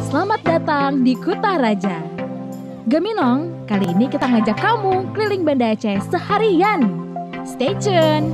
Selamat datang di Kuta Raja. Gaminong, kali ini kita ngajak kamu keliling Banda Aceh seharian. Stay tune!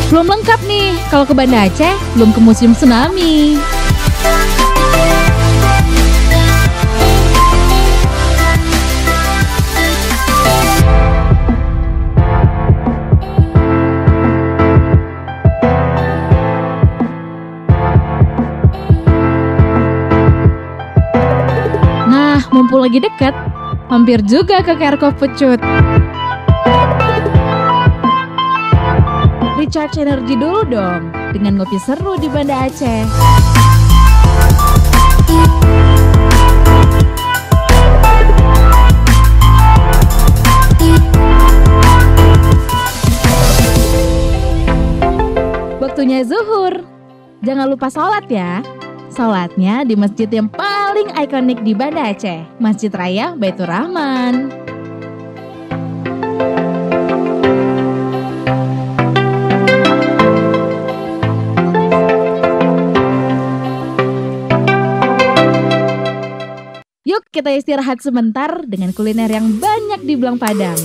Belum lengkap nih, kalau ke Banda Aceh, belum ke Museum Tsunami. Nah, mumpung lagi deket, mampir juga ke Kerkop Pucut. Recharge energi dulu dong dengan ngopi seru di Banda Aceh. Waktunya zuhur. Jangan lupa sholat ya. Sholatnya di masjid yang paling ikonik di Banda Aceh, Masjid Raya Baitur Rahman. Yuk kita istirahat sebentar dengan kuliner yang banyak di Belang Padang.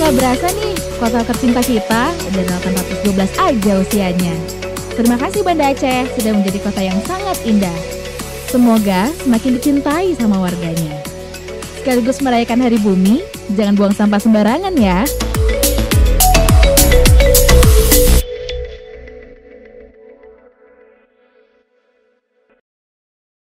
Berasa nih, kota tercinta kita udah 812 aja usianya. Terima kasih Banda Aceh sudah menjadi kota yang sangat indah. Semoga semakin dicintai sama warganya. Sekaligus merayakan Hari Bumi, jangan buang sampah sembarangan ya.